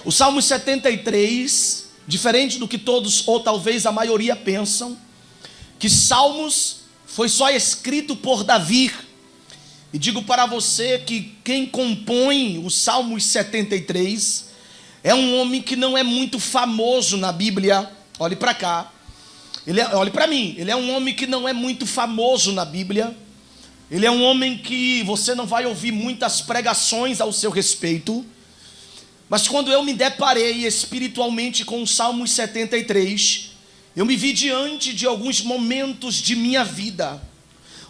O Salmo 73, diferente do que todos ou talvez a maioria pensam, que Salmos foi só escrito por Davi. E digo para você que quem compõe o Salmos 73 é um homem que não é muito famoso na Bíblia. Olhe para cá. Olhe para mim. Ele é um homem que não é muito famoso na Bíblia. Ele é um homem que você não vai ouvir muitas pregações ao seu respeito. Mas quando eu me deparei espiritualmente com o Salmos 73, eu me vi diante de alguns momentos de minha vida.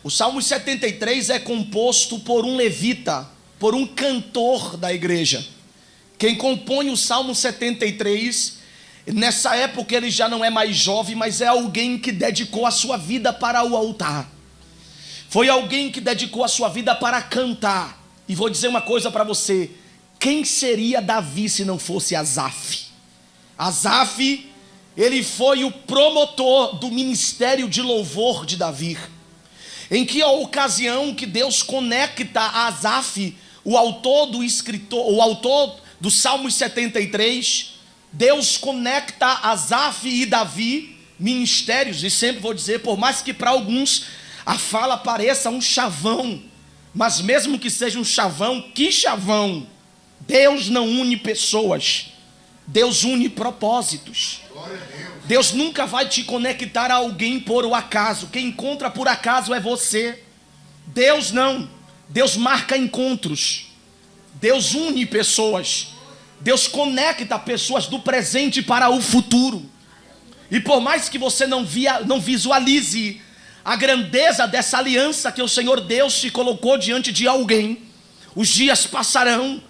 O Salmo 73 é composto por um levita, por um cantor da igreja. Quem compõe o Salmo 73, nessa época ele já não é mais jovem, mas é alguém que dedicou a sua vida para o altar. Foi alguém que dedicou a sua vida para cantar. E vou dizer uma coisa para você: quem seria Davi se não fosse Asaf? Asaf, ele foi o promotor do ministério de louvor de Davi. Em que a ocasião que Deus conecta a Asaf, o autor do Salmo 73, Deus conecta Asaf e Davi, ministérios. E sempre vou dizer, por mais que para alguns a fala pareça um chavão, mas mesmo que seja um chavão, que chavão? Deus não une pessoas, Deus une propósitos. Deus nunca vai te conectar a alguém por o acaso. Quem encontra por acaso é você. Deus não. Deus marca encontros. Deus une pessoas. Deus conecta pessoas do presente para o futuro. E por mais que você não visualize a grandeza dessa aliança que o Senhor Deus te colocou diante de alguém, os dias passarão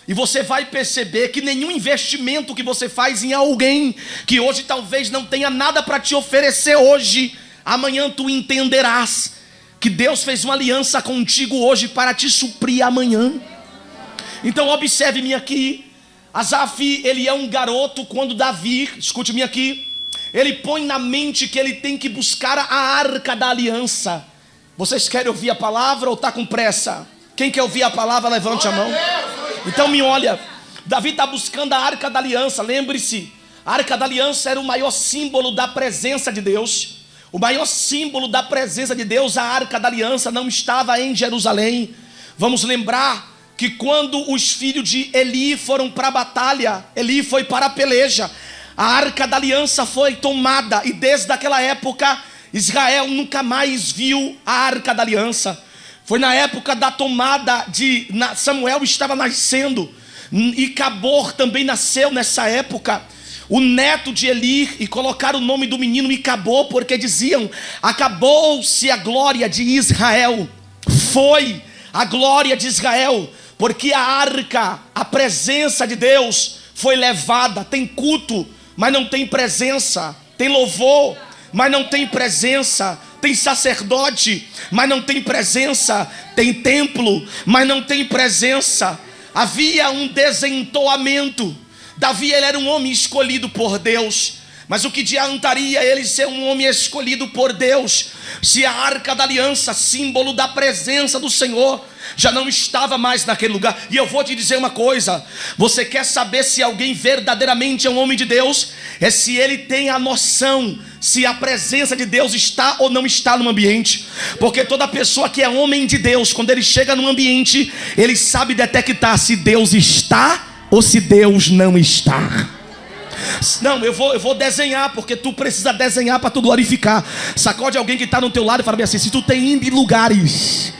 e você vai perceber que nenhum investimento que você faz em alguém que hoje talvez não tenha nada para te oferecer hoje, amanhã tu entenderás que Deus fez uma aliança contigo hoje para te suprir amanhã. Então observe-me aqui. Asaf, ele é um garoto quando Davi, escute-me aqui, ele põe na mente que ele tem que buscar a arca da aliança. Vocês querem ouvir a palavra ou está com pressa? Quem quer ouvir a palavra, levante a mão. Então me olha, Davi está buscando a arca da aliança. Lembre-se, a arca da aliança era o maior símbolo da presença de Deus. O maior símbolo da presença de Deus, a arca da aliança, não estava em Jerusalém. Vamos lembrar que quando os filhos de Eli foram para a batalha, Eli foi para a peleja, a arca da aliança foi tomada. E desde aquela época, Israel nunca mais viu a arca da aliança. Foi na época da tomada Samuel estava nascendo, e Cabor também nasceu nessa época, o neto de Eli, e colocaram o nome do menino Micabor, porque diziam: acabou-se a glória de Israel. Foi a glória de Israel, porque a arca, a presença de Deus foi levada. Tem culto, mas não tem presença. Tem louvor, mas não tem presença. Tem sacerdote, mas não tem presença. Tem templo, mas não tem presença. Havia um desentoamento. Davi, ele era um homem escolhido por Deus, mas o que adiantaria ele ser um homem escolhido por Deus se a arca da aliança, símbolo da presença do Senhor, já não estava mais naquele lugar? E eu vou te dizer uma coisa: você quer saber se alguém verdadeiramente é um homem de Deus? É se ele tem a noção se a presença de Deus está ou não está no ambiente. Porque toda pessoa que é homem de Deus, quando ele chega num ambiente, ele sabe detectar se Deus está ou se Deus não está. Não, eu vou desenhar, porque tu precisa desenhar para tu glorificar. Sacode alguém que está no teu lado e fala bem assim: se tu tem ido em lugares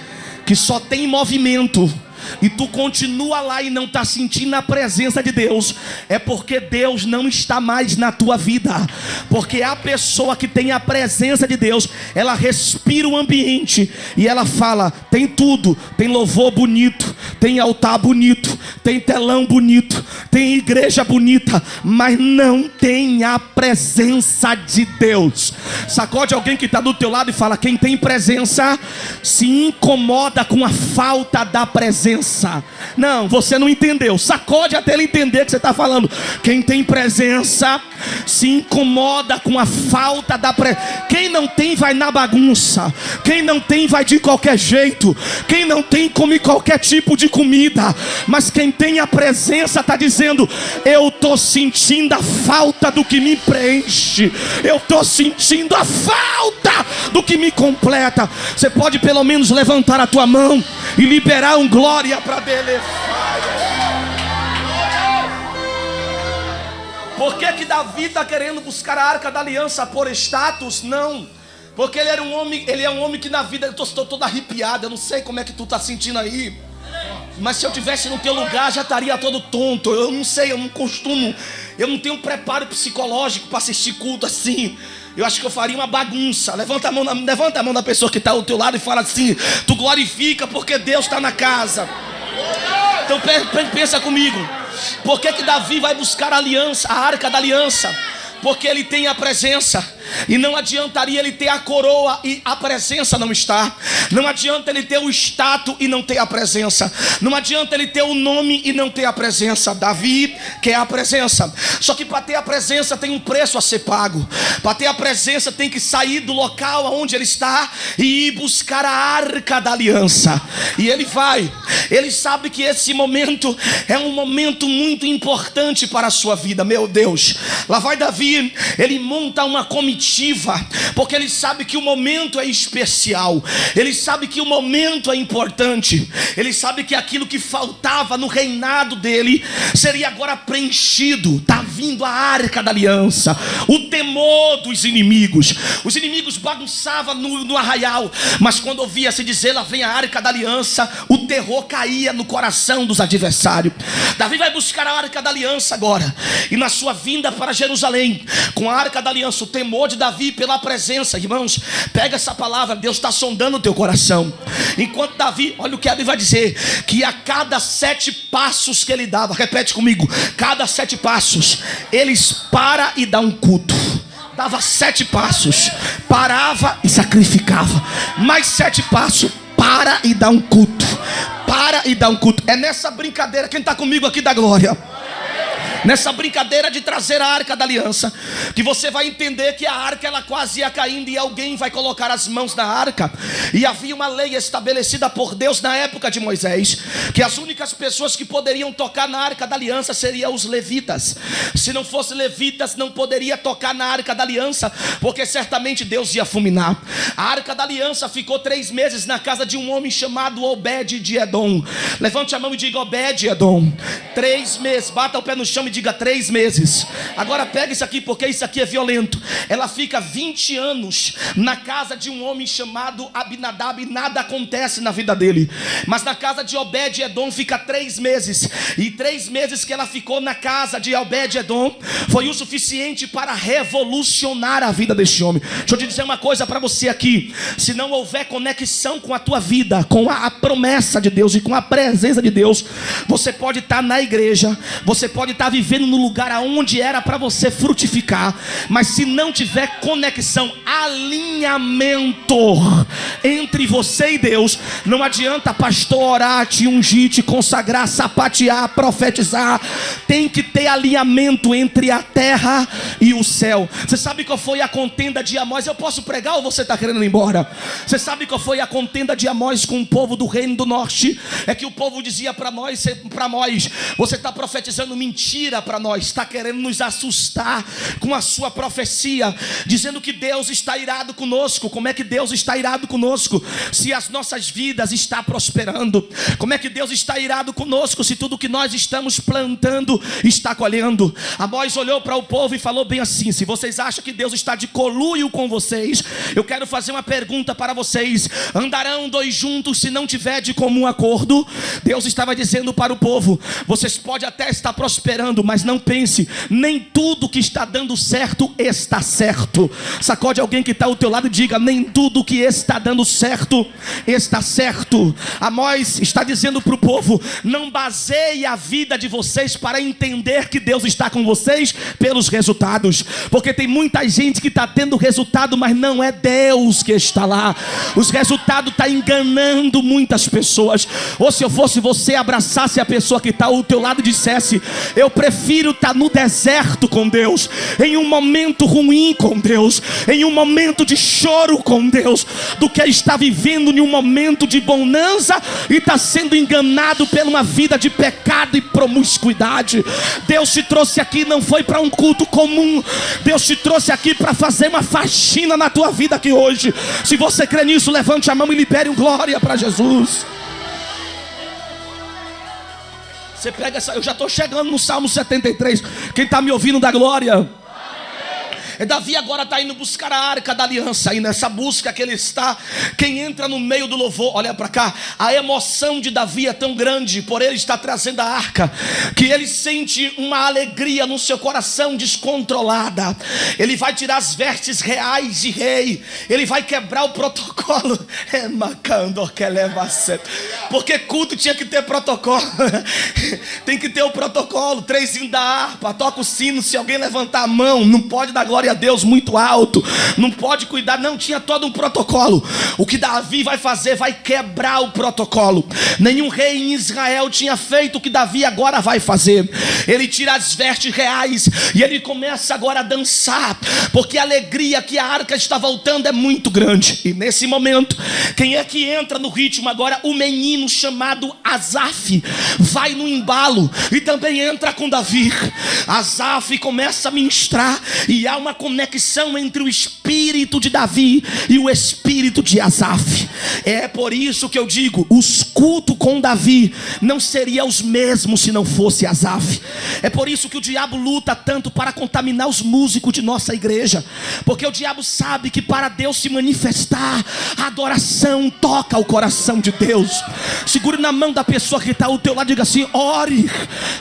que só tem movimento e tu continua lá e não está sentindo a presença de Deus, é porque Deus não está mais na tua vida. Porque a pessoa que tem a presença de Deus, ela respira o ambiente e ela fala: tem tudo, tem louvor bonito, tem altar bonito, tem telão bonito, tem igreja bonita, mas não tem a presença de Deus. Sacode alguém que está do teu lado e fala: quem tem presença se incomoda com a falta da presença presença. Não, você não entendeu. Sacode até ele entender que você está falando. Quem tem presença se incomoda com a falta da presença. Quem não tem vai na bagunça. Quem não tem vai de qualquer jeito. Quem não tem come qualquer tipo de comida. Mas quem tem a presença está dizendo: eu estou sentindo a falta do que me preenche. Eu estou sentindo a falta do que me completa. Você pode pelo menos levantar a tua mão e liberar um glória para Dele. Por que Davi está querendo buscar a arca da aliança por status? Não, porque ele é um homem que na vida, eu estou todo arrepiado. Eu não sei como é que tu está sentindo aí, mas se eu tivesse no teu lugar já estaria todo tonto. Eu não sei, eu não tenho preparo psicológico para assistir culto assim. Eu acho que eu faria uma bagunça. Levanta a mão da pessoa que está ao teu lado e fala assim: tu glorifica porque Deus está na casa. Então pensa comigo. Por que Davi vai buscar a aliança, a arca da aliança? Porque ele tem a presença. E não adiantaria ele ter a coroa e a presença não estar. Não adianta ele ter o status e não ter a presença. Não adianta ele ter o nome e não ter a presença. Davi quer a presença. Só que para ter a presença tem um preço a ser pago. Para ter a presença tem que sair do local onde ele está e ir buscar a arca da aliança. E ele vai. Ele sabe que esse momento é um momento muito importante para a sua vida. Meu Deus. Lá vai Davi. Ele monta uma comitiva, porque ele sabe que o momento é especial. Ele sabe que o momento é importante. Ele sabe que aquilo que faltava no reinado dele seria agora preenchido. Está vindo a arca da aliança. O temor dos inimigos. Os inimigos bagunçavam no arraial, mas quando ouvia-se dizer: lá vem a arca da aliança, o terror caía no coração dos adversários. Davi vai buscar a arca da aliança agora. E na sua vinda para Jerusalém, com a arca da aliança, o temor de Davi pela presença. Irmãos, pega essa palavra. Deus está sondando o teu coração. Enquanto Davi, olha o que a Bíblia vai dizer: que a cada 7 passos que ele dava, repete comigo, cada 7 passos, eles para e dá um culto. Dava 7 passos, parava e sacrificava. Mais 7 passos, para e dá um culto. Para e dá um culto. É nessa brincadeira, quem está comigo aqui dá glória. Nessa brincadeira de trazer a arca da aliança, que você vai entender que a arca ela quase ia caindo e alguém vai colocar as mãos na arca. E havia uma lei estabelecida por Deus na época de Moisés, que as únicas pessoas que poderiam tocar na arca da aliança seriam os levitas. Se não fossem levitas, não poderia tocar na arca da aliança, porque certamente Deus ia fulminar. A arca da aliança ficou 3 meses na casa de um homem chamado Obed-Edom. Levante a mão e diga: Obed-Edom. 3 meses, bata o pé no chão e diga: 3 meses. Agora pega isso aqui, porque isso aqui é violento. Ela fica 20 anos na casa de um homem chamado Abinadab e nada acontece na vida dele. Mas na casa de Obed-Edom fica 3 meses. E 3 meses que ela ficou na casa de Obed-Edom foi o suficiente para revolucionar a vida deste homem. Deixa eu te dizer uma coisa para você aqui: se não houver conexão com a tua vida, com a promessa de Deus e com a presença de Deus, você pode estar na igreja, você pode estar vivendo no lugar aonde era para você frutificar, mas se não tiver conexão, alinhamento entre você e Deus, não adianta pastor orar, te ungir, te consagrar, sapatear, profetizar. Tem que ter alinhamento entre a terra e o céu. Você sabe qual foi a contenda de Amós? Eu posso pregar ou você está querendo ir embora? Você sabe qual foi a contenda de Amós com o povo do reino do norte? É que o povo dizia para Amós: você está profetizando mentira para nós, está querendo nos assustar com a sua profecia, dizendo que Deus está irado conosco. Como é que Deus está irado conosco se as nossas vidas estão prosperando? Como é que Deus está irado conosco se tudo que nós estamos plantando está colhendo? Amós olhou para o povo e falou bem assim: se vocês acham que Deus está de conluio com vocês, eu quero fazer uma pergunta para vocês: andarão 2 juntos se não tiver de comum acordo? Deus estava dizendo para o povo: vocês podem até estar prosperando, mas não pense, nem tudo que está dando certo está certo. Sacode alguém que está ao teu lado e diga: nem tudo que está dando certo está certo. Amós está dizendo para o povo: não baseie a vida de vocês para entender que Deus está com vocês pelos resultados. resultados, porque tem muita gente que está tendo resultado, mas não é Deus que está lá. Os resultados estão enganando muitas pessoas. Ou se eu fosse você, abraçasse a pessoa que está ao teu lado e dissesse: eu prefiro estar no deserto com Deus, em um momento ruim com Deus, em um momento de choro com Deus, do que estar vivendo em um momento de bonança e estar sendo enganado por uma vida de pecado e promiscuidade. Deus te trouxe aqui, não foi para um culto comum. Deus te trouxe aqui para fazer uma faxina na tua vida aqui hoje. Se você crê nisso, levante a mão e libere um glória para Jesus. Você pega essa, eu já estou chegando no Salmo 73. Quem está me ouvindo dá glória. Davi agora está indo buscar a arca da aliança. E nessa busca que ele está, quem entra no meio do louvor, olha para cá, a emoção de Davi é tão grande por ele estar trazendo a arca, que ele sente uma alegria no seu coração descontrolada. Ele vai tirar as vestes reais de rei, ele vai quebrar o protocolo. Porque culto tinha que ter protocolo. Tem que ter o protocolo. 3 hinos da harpa, toca o sino, se alguém levantar a mão, não pode dar glória a Deus muito alto, não pode cuidar, não, tinha todo um protocolo. O que Davi vai fazer, vai quebrar o protocolo. Nenhum rei em Israel tinha feito o que Davi agora vai fazer. Ele tira as vestes reais e ele começa agora a dançar, porque a alegria que a arca está voltando é muito grande. E nesse momento, quem é que entra no ritmo agora? O menino chamado Asaf vai no embalo e também entra com Davi. Asaf começa a ministrar e há uma conexão entre o espírito de Davi e o espírito de Asaf. É por isso que eu digo, os cultos com Davi não seriam os mesmos se não fosse Asaf. É por isso que o diabo luta tanto para contaminar os músicos de nossa igreja, porque o diabo sabe que para Deus se manifestar, a adoração toca o coração de Deus. Segure na mão da pessoa que está ao teu lado e diga assim: ore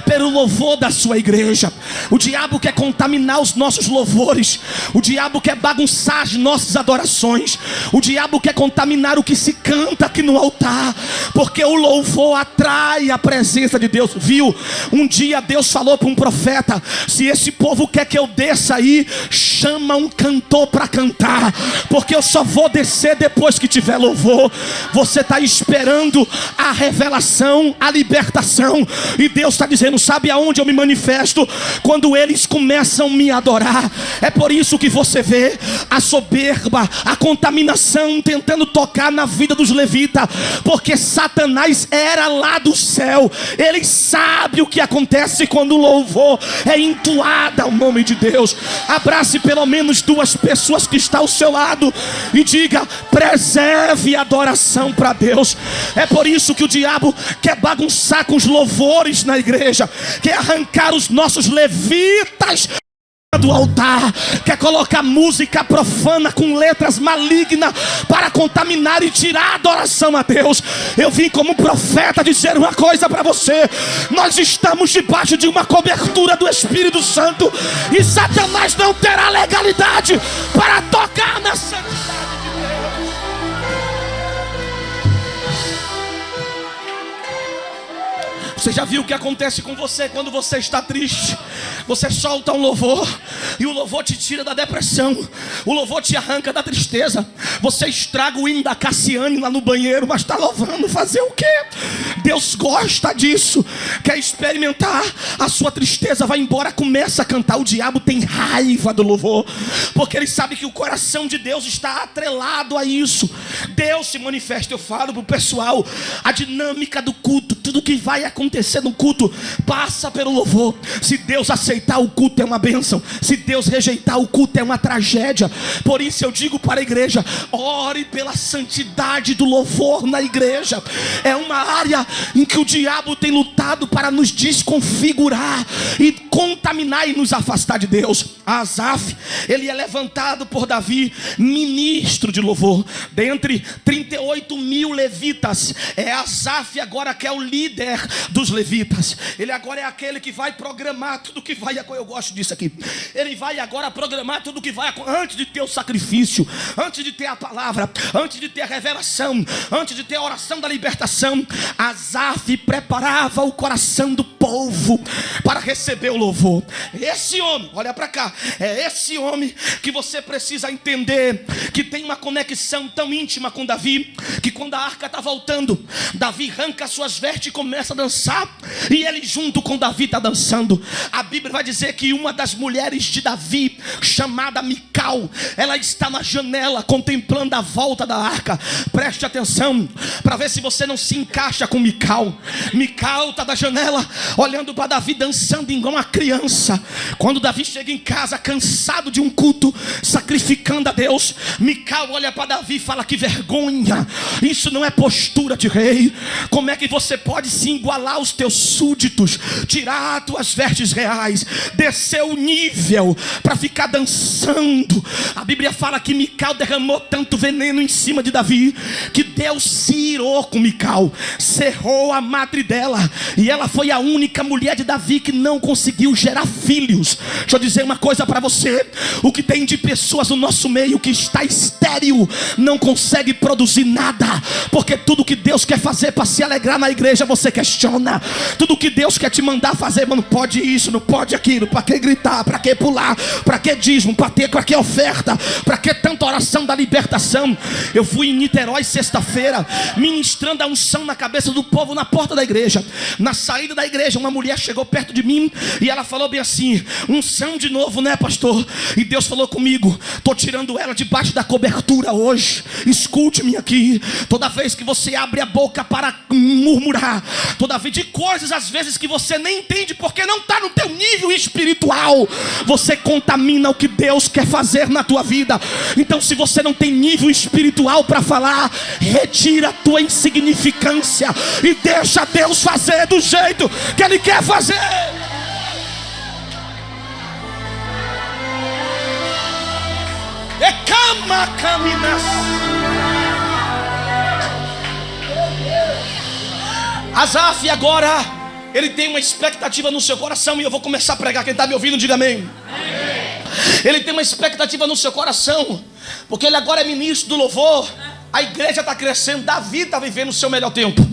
pelo louvor da sua igreja. O diabo quer contaminar os nossos louvores. O diabo quer bagunçar as nossas adorações. O diabo quer contaminar o que se canta aqui no altar, porque o louvor atrai a presença de Deus. Viu? Um dia Deus falou para um profeta: se esse povo quer que eu desça aí, chama um cantor para cantar, porque eu só vou descer depois que tiver louvor. Você está esperando a revelação, a libertação, e Deus está dizendo: sabe aonde eu me manifesto? Quando eles começam a me adorar. É por isso que você vê a soberba, a contaminação tentando tocar na vida dos levitas, porque Satanás era lá do céu. Ele sabe o que acontece quando o louvor é entoado ao nome de Deus. Abrace pelo menos 2 pessoas que estão ao seu lado e diga: preserve a adoração para Deus. É por isso que o diabo quer bagunçar com os louvores na igreja, quer arrancar os nossos levitas do altar, quer colocar música profana com letras malignas para contaminar e tirar a adoração a Deus. Eu vim como profeta dizer uma coisa para você: nós estamos debaixo de uma cobertura do Espírito Santo, e Satanás não terá legalidade para tocar na santidade de Deus. Você já viu o que acontece com você quando você está triste? Você solta um louvor e o louvor te tira da depressão, o louvor te arranca da tristeza. Você estraga o hino da Cassiane lá no banheiro, mas está louvando, fazer o quê? Deus gosta disso, quer experimentar a sua tristeza, vai embora, começa a cantar. O diabo tem raiva do louvor, porque ele sabe que o coração de Deus está atrelado a isso. Deus se manifesta. Eu falo para o pessoal, a dinâmica do culto, tudo que vai acontecer no culto passa pelo louvor. Se Deus aceitar o culto é uma bênção, se Deus rejeitar o culto é uma tragédia. Por isso eu digo para a igreja: ore pela santidade do louvor na igreja. É uma área em que o diabo tem lutado para nos desconfigurar e contaminar e nos afastar de Deus. Asaf, ele é levantado por Davi, ministro de louvor. Dentre 38 mil levitas, é Asaf agora que é o líder dos levitas. Ele agora é aquele que vai programar tudo que vai. Eu gosto disso aqui. Ele vai agora programar tudo que vai antes de ter o sacrifício, antes de ter a palavra, antes de ter a revelação, antes de ter a oração da libertação. Asaf preparava o coração do povo para receber o louvor. Esse homem, olha para cá, é esse homem que você precisa entender, que tem uma conexão tão íntima com Davi, que quando a arca está voltando, Davi arranca suas vestes e começa a dançar, e ele junto com Davi está dançando. A Bíblia vai dizer que uma das mulheres de Davi, chamada Mical, ela está na janela contemplando a volta da arca. Preste atenção para ver se você não se encaixa com Mical. Mical está da janela olhando para Davi dançando igual uma criança. Quando Davi chega em casa cansado de um culto, sacrificando a Deus, Mical olha para Davi e fala: que vergonha, isso não é postura de rei. Como é que você pode se igualar aos teus súditos, tirar as tuas vestes reais, descer o nível para ficar dançando? A Bíblia fala que Mical derramou tanto veneno em cima de Davi, que Deus se irou com Mical, cerrou a madre dela, e ela foi a única mulher de Davi que não conseguiu gerar filhos. Deixa eu dizer uma coisa para você: o que tem de pessoas no nosso meio que está estéril, não consegue produzir nada, porque tudo que Deus quer fazer para se alegrar na igreja, você questiona. Tudo que Deus quer te mandar fazer, mas não pode isso, não pode aquilo. Para que gritar, para que pular, para que dízimo, para que oferta, para que tanta oração da libertação? Eu fui em Niterói sexta-feira, ministrando a unção na cabeça do povo na porta da igreja. Na saída da igreja, uma mulher chegou perto de mim e ela falou bem assim: unção de novo, né, pastor? E Deus falou comigo: estou tirando ela debaixo da cobertura hoje. Escute-me aqui. Toda vez que você abre a boca para murmurar, toda vez de coisas às vezes que você nem entende porque não está no teu nível espiritual, você contamina o que Deus quer fazer na tua vida. Então, se você não tem nível espiritual para falar, retira a tua insignificância e deixa Deus fazer do jeito que Ele quer fazer. Asaf agora, ele tem uma expectativa no seu coração, e eu vou começar a pregar. Quem está me ouvindo, diga amém. Ele tem uma expectativa no seu coração, porque ele agora é ministro do louvor. A igreja está crescendo, Davi está vivendo o seu melhor tempo.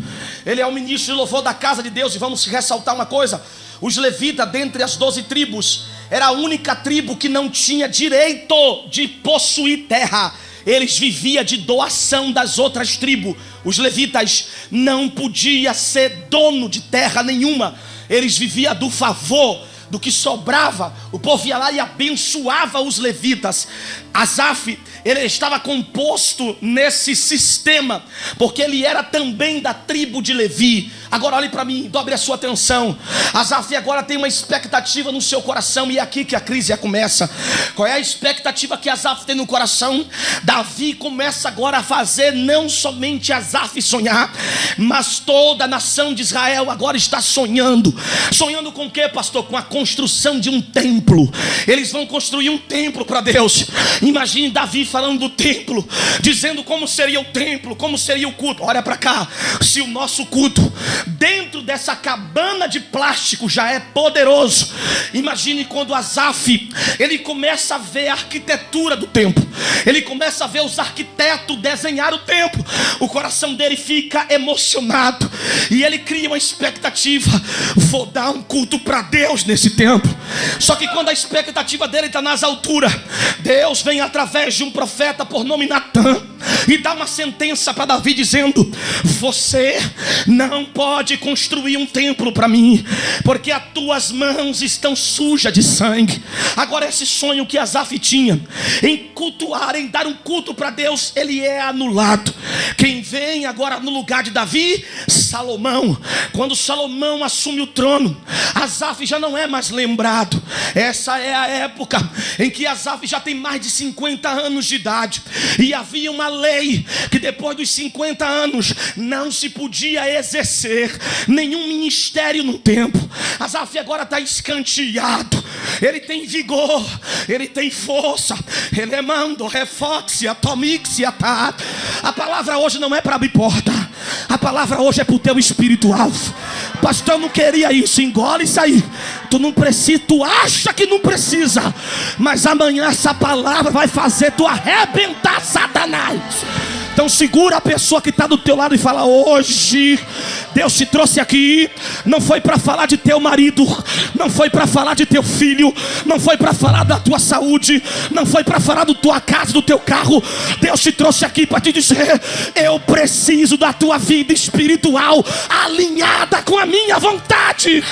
Ele é o ministro de louvor da casa de Deus. E vamos ressaltar uma coisa: os levitas, dentre as 12 tribos, era a única tribo que não tinha direito de possuir terra. Eles viviam de doação das outras tribos. Os levitas não podiam ser dono de terra nenhuma. Eles viviam do favor, do que sobrava. O povo ia lá e abençoava os levitas. Asaf, ele estava composto nesse sistema, porque ele era também da tribo de Levi. Agora olhe para mim, dobre a sua atenção. Asaf agora tem uma expectativa no seu coração, e é aqui que a crise começa. Qual é a expectativa que Asaf tem no coração? Davi começa agora a fazer não somente Asaf sonhar, mas toda a nação de Israel agora está sonhando. Sonhando com o que, pastor? Com a construção de um templo. Eles vão construir um templo para Deus. Imagine Davi falando do templo, dizendo como seria o templo, como seria o culto. Olha para cá, se o nosso culto dentro dessa cabana de plástico já é poderoso, imagine quando Asaf, ele começa a ver a arquitetura do templo, ele começa a ver os arquitetos desenhar o templo, o coração dele fica emocionado, e ele cria uma expectativa: vou dar um culto para Deus nesse templo. Só que quando a expectativa dele está nas alturas, Deus vem através de um profeta por nome Natan e dá uma sentença para Davi dizendo: você não pode construir um templo para mim, porque as tuas mãos estão sujas de sangue. Agora esse sonho que Asaf tinha em cultuar, em dar um culto para Deus, ele é anulado. Quem vem agora no lugar de Davi? Salomão. Quando Salomão assume o trono, Asaf já não é mais lembrado. Essa é a época em que Asaf já tem mais de 50 anos de idade, e havia uma lei que depois dos 50 anos não se podia exercer nenhum ministério no templo. Asaf agora está escanteado, ele tem vigor, ele tem força, ele é mando, refóxia, tomixia, tá? A palavra hoje não é para abrir porta, a palavra hoje é para o teu espiritual. Pastor, eu não queria isso. Engole isso aí. Tu não precisa, tu acha que não precisa, mas amanhã essa palavra vai fazer tu arrebentar Satanás. Então segura a pessoa que está do teu lado e fala: hoje Deus te trouxe aqui, não foi para falar de teu marido, não foi para falar de teu filho, não foi para falar da tua saúde, não foi para falar da tua casa, do teu carro. Deus te trouxe aqui para te dizer: eu preciso da tua vida espiritual alinhada com a minha vontade.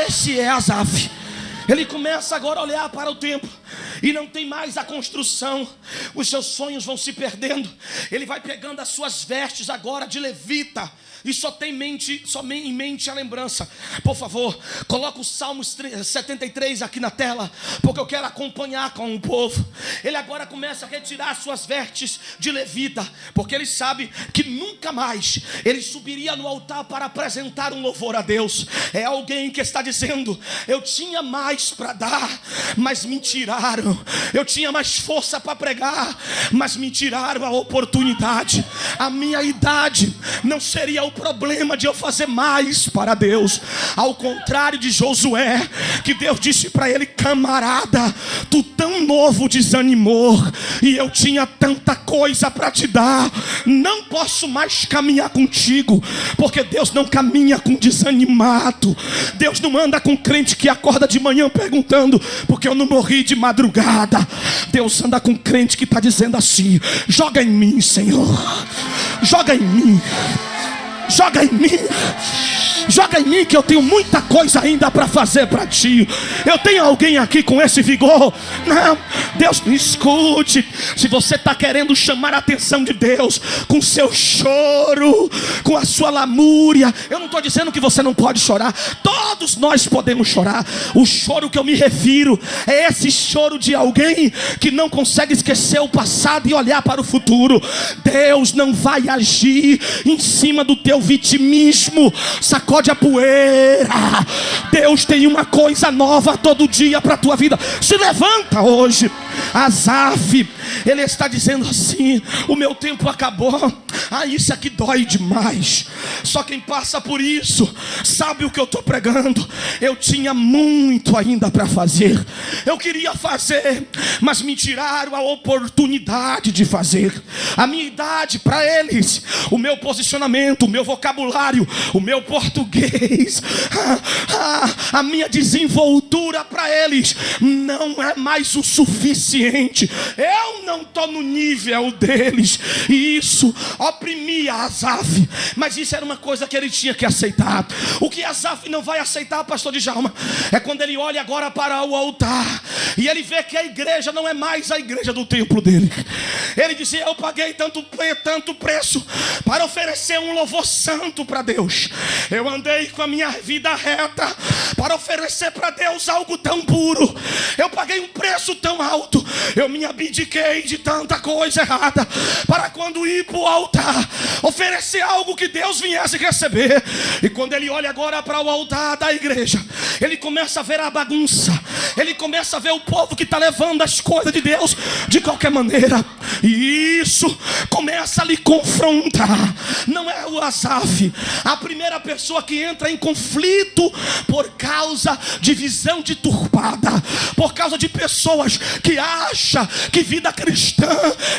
Esse é Asaf. Ele começa agora a olhar para o tempo e não tem mais a construção. Os seus sonhos vão se perdendo. Ele vai pegando as suas vestes agora de levita e só tem em mente a lembrança. Por favor, coloca o Salmo 73 aqui na tela, porque eu quero acompanhar com o povo. Ele agora começa a retirar as suas vestes de levita, porque ele sabe que nunca mais ele subiria no altar para apresentar um louvor a Deus. É alguém que está dizendo: eu tinha mais para dar, mas me tiraram. Eu tinha mais força para pregar, mas me tiraram a oportunidade. A minha idade não seria o problema de eu fazer mais para Deus. Ao contrário de Josué, que Deus disse para ele: camarada, tu tão novo desanimou, e eu tinha tanta coisa para te dar, não posso mais caminhar contigo, porque Deus não caminha com desanimado. Deus não anda com crente que acorda de manhã perguntando: porque eu não morri de madrugada. Deus anda com crente que está dizendo assim: joga em mim, Senhor, joga em mim, joga em mim, joga em mim, que eu tenho muita coisa ainda para fazer para ti. Eu tenho alguém aqui com esse vigor? Não, Deus, escute. Se você está querendo chamar a atenção de Deus com seu choro, com a sua lamúria, eu não estou dizendo que você não pode chorar. Todos nós podemos chorar. O choro que eu me refiro é esse choro de alguém que não consegue esquecer o passado e olhar para o futuro. Deus não vai agir em cima do teu vitimismo. Sacode a poeira. Deus tem uma coisa nova todo dia para a tua vida. Se levanta hoje. Asaf, ele está dizendo assim: o meu tempo acabou. Isso aqui dói demais. Só quem passa por isso sabe o que eu estou pregando. Eu tinha muito ainda para fazer. Eu queria fazer, mas me tiraram a oportunidade de fazer. A minha idade para eles, o meu posicionamento, o meu vocabulário, o meu português, a minha desenvoltura para eles não é mais o suficiente. Eu não estou no nível deles. E isso oprimia Asaf. Mas isso era uma coisa que ele tinha que aceitar. O que Asaf não vai aceitar, pastor Djalma, é quando ele olha agora para o altar e ele vê que a igreja não é mais a igreja do templo dele. Ele dizia: eu paguei tanto preço para oferecer um louvor santo para Deus. Eu andei com a minha vida reta para oferecer para Deus algo tão puro. Eu paguei um preço tão alto. Eu me abdiquei de tanta coisa errada para, quando ir para o altar, oferecer algo que Deus viesse receber. E quando ele olha agora para o altar da igreja, ele começa a ver a bagunça. Ele começa a ver o povo que está levando as coisas de Deus de qualquer maneira. E isso começa a lhe confrontar. Não é o Asaf a primeira pessoa que entra em conflito por causa de visão deturpada, por causa de pessoas que acham que vida cristã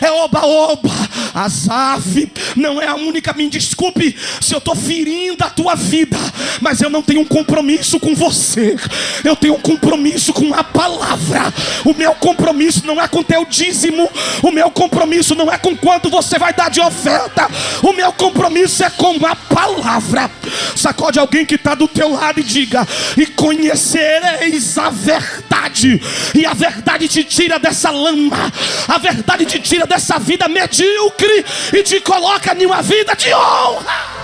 é oba-oba. Asaf não é a única. Me desculpe se eu estou ferindo a tua vida, mas eu não tenho um compromisso com você. Eu tenho um compromisso com a palavra. O meu compromisso não é com teu dízimo. O meu compromisso não é com quanto você vai dar de oferta. O meu compromisso é com a palavra. Sacode alguém que está do teu lado e diga: e conhecereis a verdade, e a verdade te tira dessa lama. A verdade te tira dessa vida medíocre e te coloca em uma vida de honra.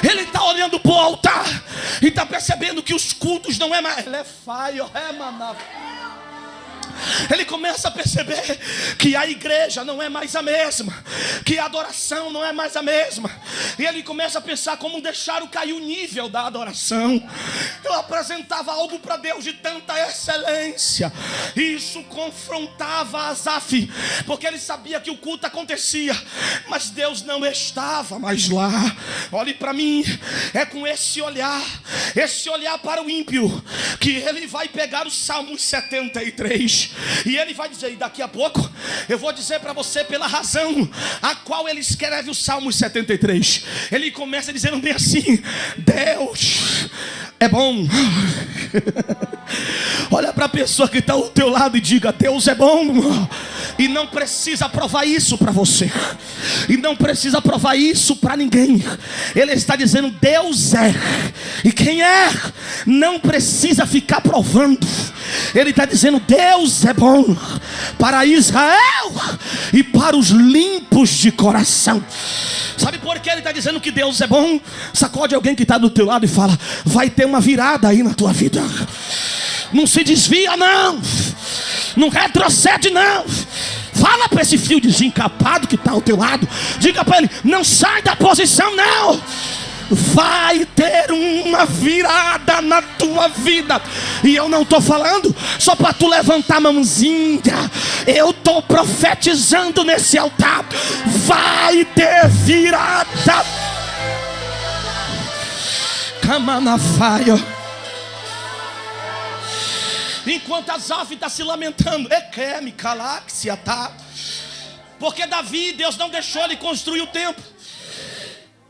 Ele está olhando para o altar e está percebendo que os cultos não é mais. Ele começa a perceber que a igreja não é mais a mesma, que a adoração não é mais a mesma. E ele começa a pensar como deixaram cair o nível da adoração. Eu apresentava algo para Deus de tanta excelência. Isso confrontava Asaf, porque ele sabia que o culto acontecia, mas Deus não estava mais lá. Olhe para mim, é com esse olhar para o ímpio, que ele vai pegar o Salmo 73 e ele vai dizer, e daqui a pouco eu vou dizer para você pela razão a qual ele escreve o Salmo 73. Ele começa dizendo bem assim: Deus é bom. Olha para a pessoa que está ao teu lado e diga: Deus é bom. E não precisa provar isso para você, e não precisa provar isso para ninguém. Ele está dizendo: Deus é, e quem é não precisa ficar provando. Ele está dizendo: Deus é bom para Israel e para os limpos de coração. Sabe por que ele está dizendo que Deus é bom? Sacode alguém que está do teu lado e fala: vai ter uma virada aí na tua vida. Não se desvia não, não retrocede não. Fala para esse fio desencapado que está ao teu lado, diga para ele: não sai da posição não. Vai ter uma virada na tua vida. E eu não estou falando só para tu levantar a mãozinha, eu estou profetizando nesse altar. Vai ter virada. Camanafaio. Enquanto Asaf está se lamentando, porque Davi, Deus não deixou ele construir o templo.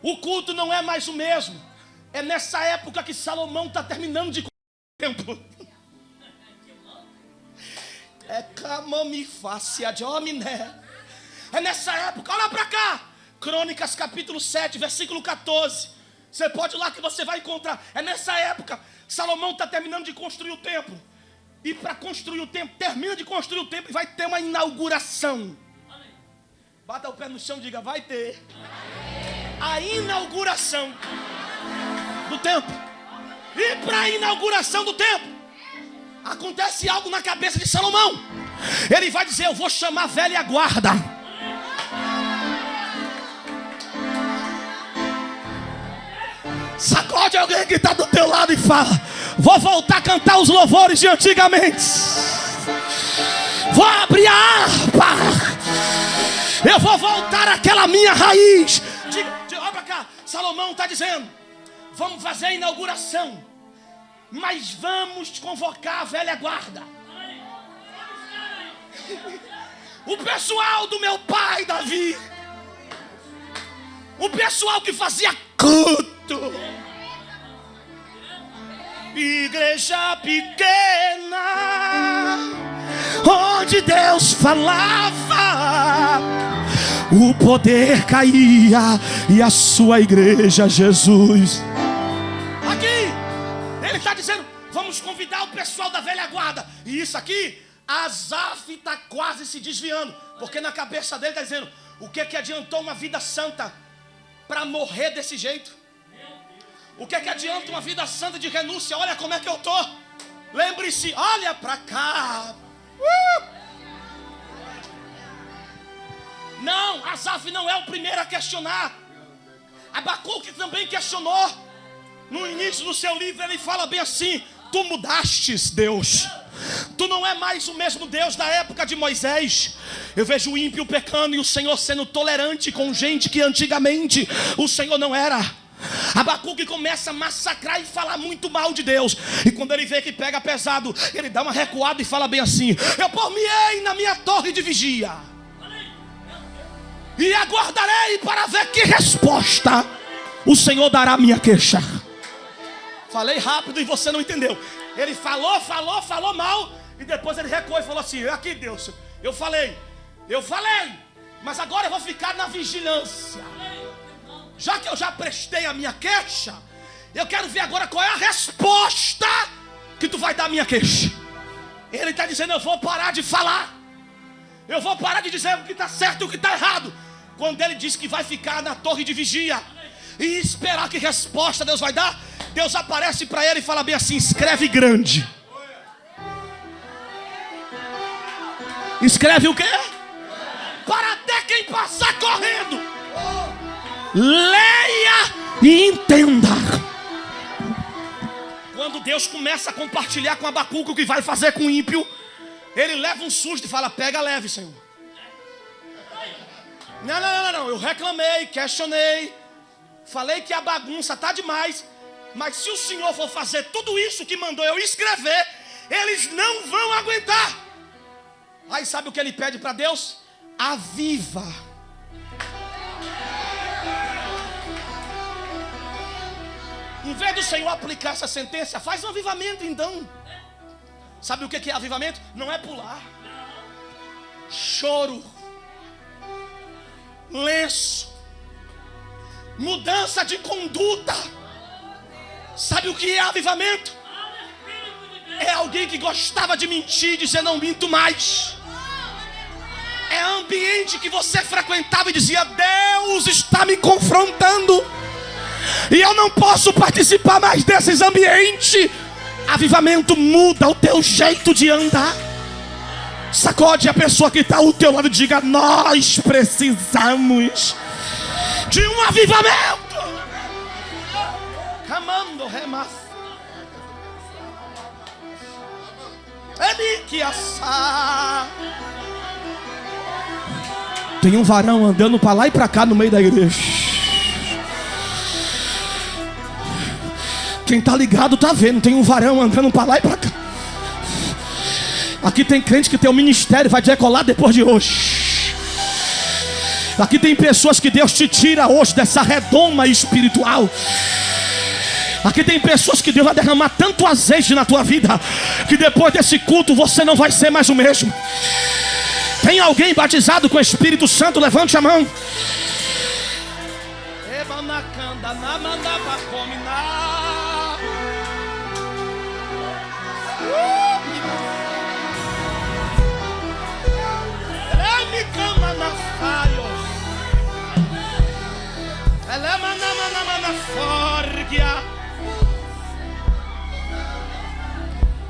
O culto não é mais o mesmo. É nessa época que Salomão está terminando de construir o templo. É nessa época, olha para cá, Crônicas capítulo 7, versículo 14. Você pode ir lá que você vai encontrar. É nessa época, Salomão está terminando de construir o templo. E para construir o templo, termina de construir o templo e vai ter uma inauguração. Bata o pé no chão e diga: vai ter a inauguração do templo. E para a inauguração do templo, acontece algo na cabeça de Salomão. Ele vai dizer: eu vou chamar a velha guarda. Sacode alguém que está do teu lado e fala: vou voltar a cantar os louvores de antigamente. Vou abrir a harpa. Eu vou voltar àquela minha raiz. Olha para cá, Salomão está dizendo: vamos fazer a inauguração, mas vamos convocar a velha guarda. O pessoal do meu pai Davi, o pessoal que fazia culto. Igreja pequena, onde Deus falava, o poder caía e a sua igreja, Jesus. Aqui, ele está dizendo: vamos convidar o pessoal da velha guarda. E isso aqui, Asaf está quase se desviando, porque na cabeça dele está dizendo: o que adiantou uma vida santa para morrer desse jeito? O que adianta uma vida santa de renúncia? Olha como é que eu estou. Lembre-se, olha para cá. Não, Asaf não é o primeiro a questionar. Abacuque também questionou. No início do seu livro ele fala bem assim: tu mudastes, Deus. Tu não é mais o mesmo Deus da época de Moisés. Eu vejo o ímpio pecando e o Senhor sendo tolerante com gente que antigamente o Senhor não era. Abacuque começa a massacrar e falar muito mal de Deus. E quando ele vê que pega pesado, ele dá uma recuada e fala bem assim: eu por-me-ei na minha torre de vigia e aguardarei para ver que resposta o Senhor dará à minha queixa. Falei rápido e você não entendeu. Ele falou mal, e depois ele recuou e falou assim: aqui Deus, eu falei, mas agora eu vou ficar na vigilância. Já que eu já prestei a minha queixa, eu quero ver agora qual é a resposta que tu vai dar à minha queixa. Ele está dizendo: eu vou parar de falar, eu vou parar de dizer o que está certo e o que está errado. Quando ele diz que vai ficar na torre de vigia e esperar que resposta Deus vai dar, Deus aparece para ele e fala bem assim: escreve grande. Escreve o quê? Para até quem passar correndo. Leia e entenda. Quando Deus começa a compartilhar com Abacuque o que vai fazer com o ímpio, ele leva um susto e fala: pega leve, Senhor. Não, eu reclamei, questionei, falei que a bagunça está demais, mas se o Senhor for fazer tudo isso que mandou eu escrever, eles não vão aguentar. Aí sabe o que ele pede para Deus? Aviva. Em vez do Senhor aplicar essa sentença, faz um avivamento então. Sabe o que é avivamento? Não é pular, choro, lenço, mudança de conduta. Sabe o que é avivamento? É alguém que gostava de mentir e dizer: não minto mais. É ambiente que você frequentava e dizia: Deus está me confrontando e eu não posso participar mais desses ambientes. Avivamento muda o teu jeito de andar. Sacode a pessoa que está ao teu lado e diga: nós precisamos de um avivamento. Camando remas. Tem um varão andando para lá e para cá no meio da igreja. Quem está ligado está vendo. Tem um varão andando para lá e para cá. Aqui tem crente que tem um ministério, vai decolar depois de hoje. Aqui tem pessoas que Deus te tira hoje dessa redoma espiritual. Aqui tem pessoas que Deus vai derramar tanto azeite na tua vida que depois desse culto você não vai ser mais o mesmo. Tem alguém batizado com o Espírito Santo? Levante a mão.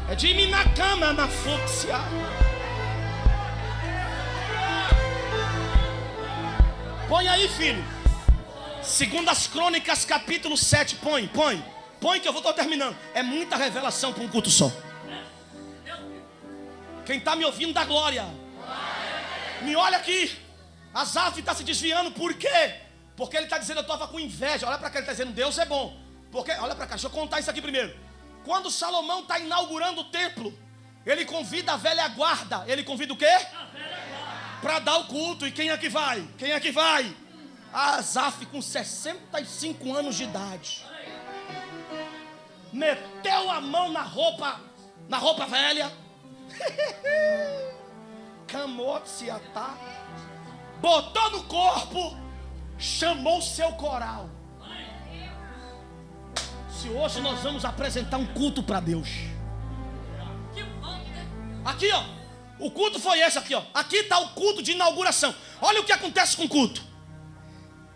É de mim na cama na fúcsia. Põe aí, filho. Segundas Crônicas, capítulo 7. Põe que eu estou terminando. É muita revelação para um culto só. Quem está me ouvindo dá glória. Me olha aqui. Asaf está se desviando. Por quê? Porque ele está dizendo: eu estava com inveja. Olha para cá, ele está dizendo: Deus é bom. Porque, olha para cá, deixa eu contar isso aqui primeiro. Quando Salomão está inaugurando o templo, ele convida a velha guarda. Ele convida o quê? Para dar o culto. E quem é que vai? Quem é que vai? Asaf, com 65 anos de idade, meteu a mão na roupa velha. Camotziatá, botou no corpo, chamou o seu coral. Se hoje nós vamos apresentar um culto para Deus. Aqui, ó, o culto foi esse aqui, ó. Aqui está o culto de inauguração. Olha o que acontece com o culto.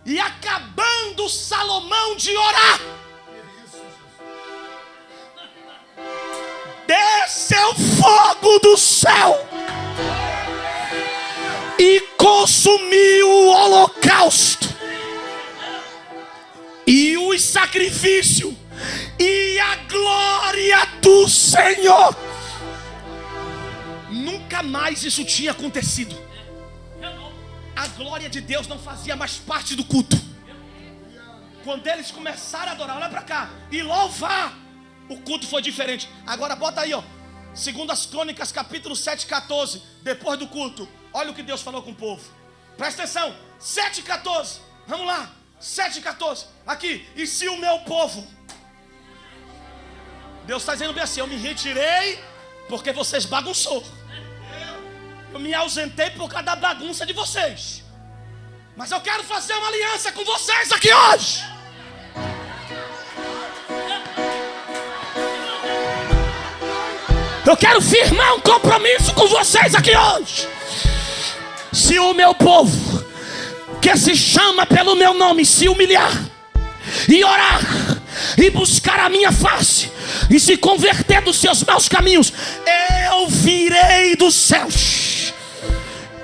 E acabando Salomão de orar, desceu fogo do céu e consumiu o holocausto e os sacrifícios e a glória do Senhor. Nunca mais isso tinha acontecido. A glória de Deus não fazia mais parte do culto. Quando eles começaram a adorar, olha para cá, e louvar, o culto foi diferente. Agora bota aí, ó, Segundas Crônicas, capítulo 7:14. Depois do culto, olha o que Deus falou com o povo. Presta atenção, 7:14. Vamos lá, 7:14. Aqui, e se o meu povo, Deus está dizendo bem assim: eu me retirei porque vocês bagunçou. Eu me ausentei por causa da bagunça de vocês. Mas eu quero fazer uma aliança com vocês aqui hoje. Eu quero firmar um compromisso com vocês aqui hoje. Se o meu povo, que se chama pelo meu nome, se humilhar e orar e buscar a minha face e se converter dos seus maus caminhos, eu virei dos céus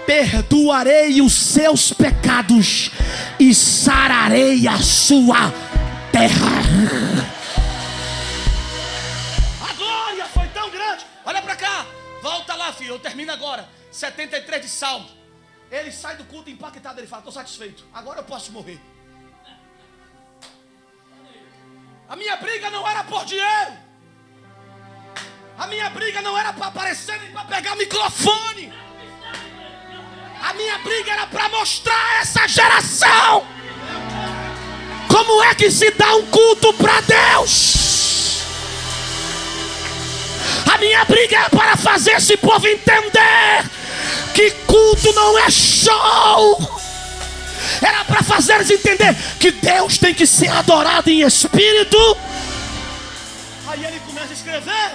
perdoarei os seus pecados e sararei a sua terra. A glória foi tão grande. Olha para cá, volta lá, filho, eu termino agora. 73 de Salmo. Ele sai do culto impactado, ele fala: estou satisfeito, agora eu posso morrer. A minha briga não era por dinheiro. A minha briga não era para aparecer nem para pegar microfone. A minha briga era para mostrar a essa geração como é que se dá um culto para Deus. A minha briga era para fazer esse povo entender que culto não é show. Era para fazer eles entender que Deus tem que ser adorado em espírito. Aí ele começa a escrever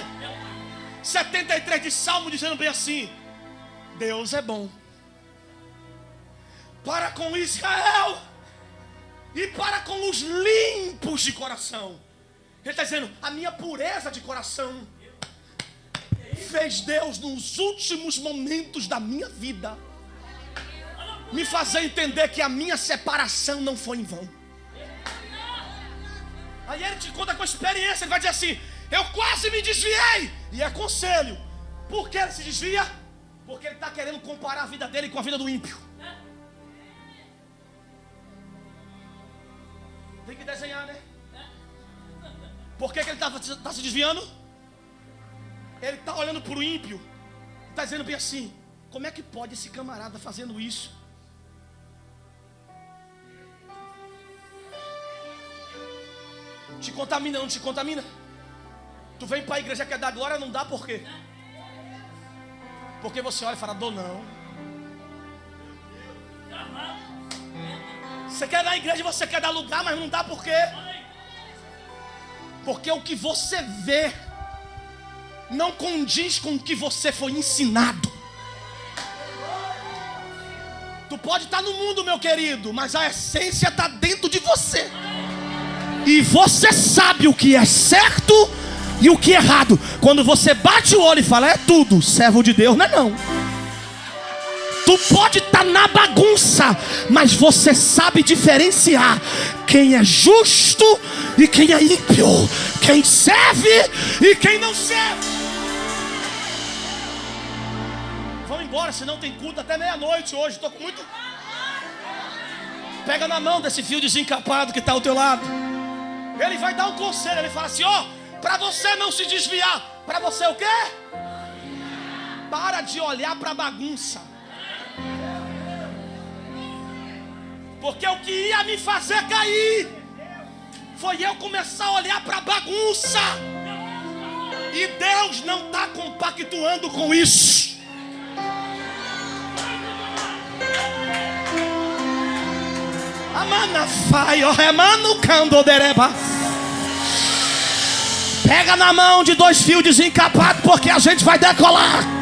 73 de Salmo, dizendo bem assim: Deus é bom para com Israel e para com os limpos de coração. Ele está dizendo: a minha pureza de coração fez Deus nos últimos momentos da minha vida me fazer entender que a minha separação não foi em vão. Aí ele te conta com experiência, ele vai dizer assim: eu quase me desviei. E é conselho. Por que ele se desvia? Porque ele está querendo comparar a vida dele com a vida do ímpio. Tem que desenhar, né? Por que ele está se desviando? Ele está olhando para o ímpio, está dizendo bem assim: como é que pode esse camarada fazendo isso? Te contamina, não te contamina? Tu vem para a igreja, quer dar glória, não dá, por quê? Porque você olha e fala: dou não. Você quer dar igreja, você quer dar lugar, mas não dá, por quê? Porque o que você vê não condiz com o que você foi ensinado. Tu pode estar no mundo, meu querido, mas a essência está dentro de você. E você sabe o que é certo e o que é errado. Quando você bate o olho e fala: é tudo, servo de Deus, não é não. Tu pode estar na bagunça, mas você sabe diferenciar quem é justo e quem é ímpio, quem serve e quem não serve. Vamos embora, senão tem culto até meia-noite hoje. Estou com muito... Pega na mão desse fio desencapado que está ao teu lado. Ele vai dar um conselho, ele fala assim: ó, para você não se desviar. Para você o quê? Para de olhar para a bagunça. Porque o que ia me fazer cair foi eu começar a olhar para a bagunça. E Deus não está compactuando com isso. Pega na mão de dois fios desencapados, porque a gente vai decolar.